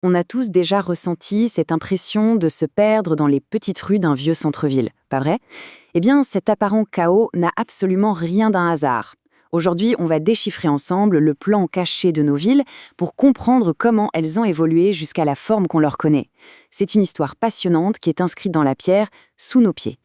On a tous déjà ressenti cette impression de se perdre dans les petites rues d'un vieux centre-ville, pas vrai? Eh bien, cet apparent chaos n'a absolument rien d'un hasard. Aujourd'hui, on va déchiffrer ensemble le plan caché de nos villes pour comprendre comment elles ont évolué jusqu'à la forme qu'on leur connaît. C'est une histoire passionnante qui est inscrite dans la pierre, sous nos pieds.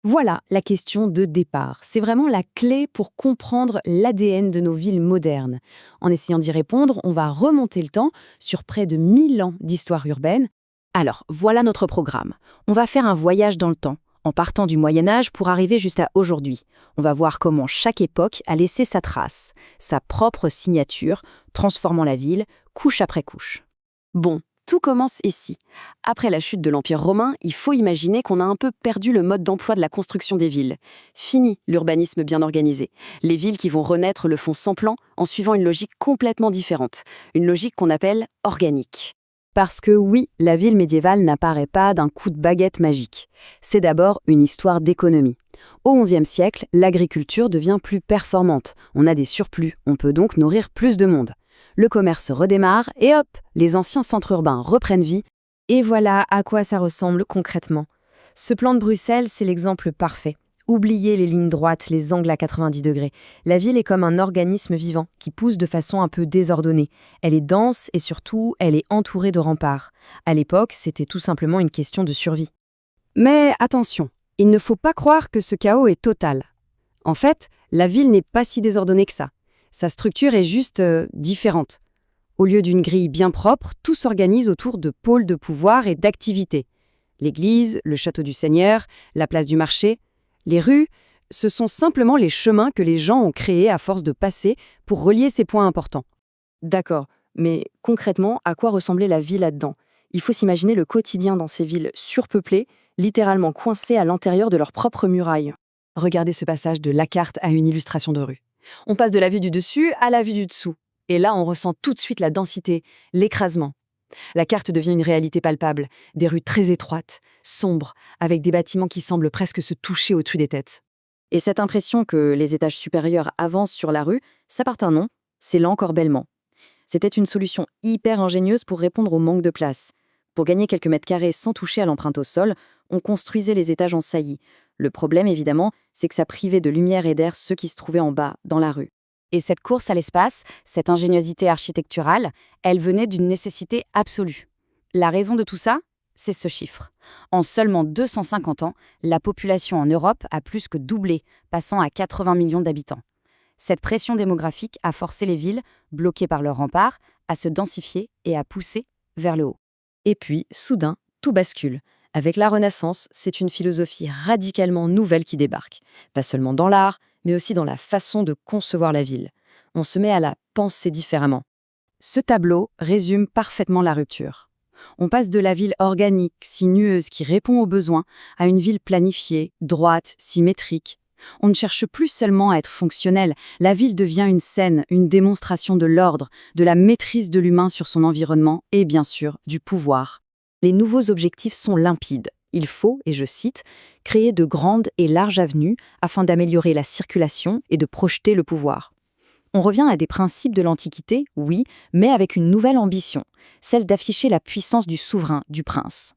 Voilà la question de départ. C'est vraiment la clé pour comprendre l'ADN de nos villes modernes. En essayant d'y répondre, on va remonter le temps sur près de 1000 ans d'histoire urbaine. Alors, voilà notre programme. On va faire un voyage dans le temps, en partant du Moyen-Âge pour arriver jusqu'à aujourd'hui. On va voir comment chaque époque a laissé sa trace, sa propre signature, transformant la ville couche après couche. Bon, tout commence ici. Après la chute de l'Empire romain, il faut imaginer qu'on a un peu perdu le mode d'emploi de la construction des villes. Fini l'urbanisme bien organisé. Les villes qui vont renaître le font sans plan, en suivant une logique complètement différente. Une logique qu'on appelle organique. Parce que oui, la ville médiévale n'apparaît pas d'un coup de baguette magique. C'est d'abord une histoire d'économie. Au XIe siècle, l'agriculture devient plus performante. On a des surplus, on peut donc nourrir plus de monde. Le commerce redémarre et hop, les anciens centres urbains reprennent vie. Et voilà à quoi ça ressemble concrètement. Ce plan de Bruxelles, c'est l'exemple parfait. Oubliez les lignes droites, les angles à 90 degrés. La ville est comme un organisme vivant qui pousse de façon un peu désordonnée. Elle est dense et surtout, elle est entourée de remparts. À l'époque, c'était tout simplement une question de survie. Mais attention, il ne faut pas croire que ce chaos est total. En fait, la ville n'est pas si désordonnée que ça. Sa structure est juste différente. Au lieu d'une grille bien propre, tout s'organise autour de pôles de pouvoir et d'activité. L'église, le château du Seigneur, la place du marché, les rues, ce sont simplement les chemins que les gens ont créés à force de passer pour relier ces points importants. D'accord, mais concrètement, à quoi ressemblait la vie là-dedans? Il faut s'imaginer le quotidien dans ces villes surpeuplées, littéralement coincées à l'intérieur de leurs propres murailles. Regardez ce passage de la carte à une illustration de rue. On passe de la vue du dessus à la vue du dessous. Et là, on ressent tout de suite la densité, l'écrasement. La carte devient une réalité palpable, des rues très étroites, sombres, avec des bâtiments qui semblent presque se toucher au-dessus des têtes. Et cette impression que les étages supérieurs avancent sur la rue, ça porte un nom, c'est l'encorbellement. C'était une solution hyper ingénieuse pour répondre au manque de place. Pour gagner quelques mètres carrés sans toucher à l'empreinte au sol, on construisait les étages en saillie. Le problème, évidemment, c'est que ça privait de lumière et d'air ceux qui se trouvaient en bas, dans la rue. Et cette course à l'espace, cette ingéniosité architecturale, elle venait d'une nécessité absolue. La raison de tout ça, c'est ce chiffre. En seulement 250 ans, la population en Europe a plus que doublé, passant à 80 millions d'habitants. Cette pression démographique a forcé les villes, bloquées par leurs remparts, à se densifier et à pousser vers le haut. Et puis, soudain, tout bascule. Avec la Renaissance, c'est une philosophie radicalement nouvelle qui débarque. Pas seulement dans l'art, mais aussi dans la façon de concevoir la ville. On se met à la penser différemment. Ce tableau résume parfaitement la rupture. On passe de la ville organique, sinueuse, qui répond aux besoins, à une ville planifiée, droite, symétrique. On ne cherche plus seulement à être fonctionnel, la ville devient une scène, une démonstration de l'ordre, de la maîtrise de l'humain sur son environnement et bien sûr du pouvoir. Les nouveaux objectifs sont limpides. Il faut, et je cite, « créer de grandes et larges avenues afin d'améliorer la circulation et de projeter le pouvoir ». On revient à des principes de l'Antiquité, oui, mais avec une nouvelle ambition, celle d'afficher la puissance du souverain, du prince.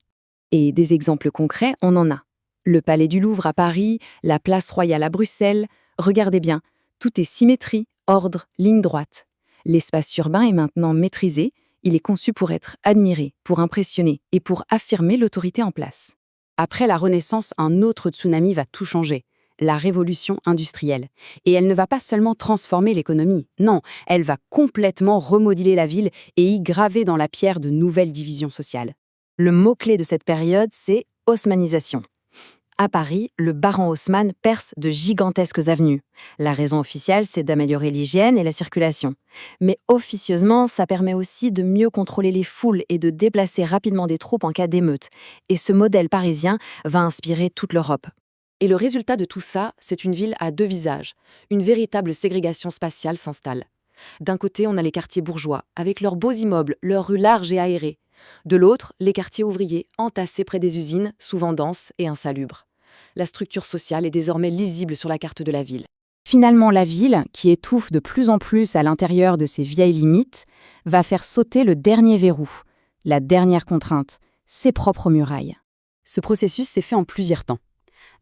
Et des exemples concrets, on en a. Le Palais du Louvre à Paris, la Place Royale à Bruxelles. Regardez bien, tout est symétrie, ordre, ligne droite. L'espace urbain est maintenant maîtrisé. Il est conçu pour être admiré, pour impressionner et pour affirmer l'autorité en place. Après la Renaissance, un autre tsunami va tout changer, la révolution industrielle. Et elle ne va pas seulement transformer l'économie, non, elle va complètement remodeler la ville et y graver dans la pierre de nouvelles divisions sociales. Le mot-clé de cette période, c'est haussmannisation. À Paris, le baron Haussmann perce de gigantesques avenues. La raison officielle, c'est d'améliorer l'hygiène et la circulation. Mais officieusement, ça permet aussi de mieux contrôler les foules et de déplacer rapidement des troupes en cas d'émeute. Et ce modèle parisien va inspirer toute l'Europe. Et le résultat de tout ça, c'est une ville à deux visages. Une véritable ségrégation spatiale s'installe. D'un côté, on a les quartiers bourgeois, avec leurs beaux immeubles, leurs rues larges et aérées. De l'autre, les quartiers ouvriers, entassés près des usines, souvent denses et insalubres. La structure sociale est désormais lisible sur la carte de la ville. Finalement, la ville, qui étouffe de plus en plus à l'intérieur de ses vieilles limites, va faire sauter le dernier verrou, La dernière contrainte, ses propres murailles. Ce processus s'est fait en plusieurs temps.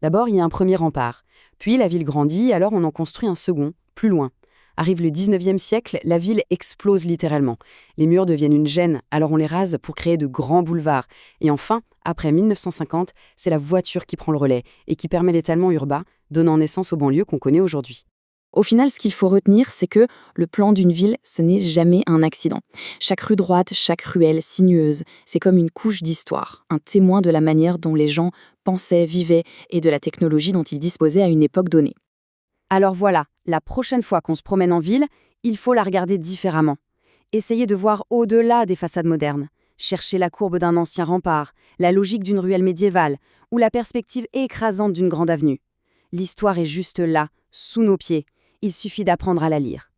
D'abord, il y a un premier rempart. Puis la ville grandit, alors on en construit un second, plus loin. Arrive le 19e siècle, la ville explose littéralement. Les murs deviennent une gêne, alors on les rase pour créer de grands boulevards. Et enfin, après 1950, c'est la voiture qui prend le relais et qui permet l'étalement urbain, donnant naissance aux banlieues qu'on connaît aujourd'hui. Au final, ce qu'il faut retenir, c'est que le plan d'une ville, ce n'est jamais un accident. Chaque rue droite, chaque ruelle sinueuse, c'est comme une couche d'histoire, un témoin de la manière dont les gens pensaient, vivaient et de la technologie dont ils disposaient à une époque donnée. Alors voilà, la prochaine fois qu'on se promène en ville, il faut la regarder différemment. Essayez de voir au-delà des façades modernes. Cherchez la courbe d'un ancien rempart, la logique d'une ruelle médiévale ou la perspective écrasante d'une grande avenue. L'histoire est juste là, sous nos pieds. Il suffit d'apprendre à la lire.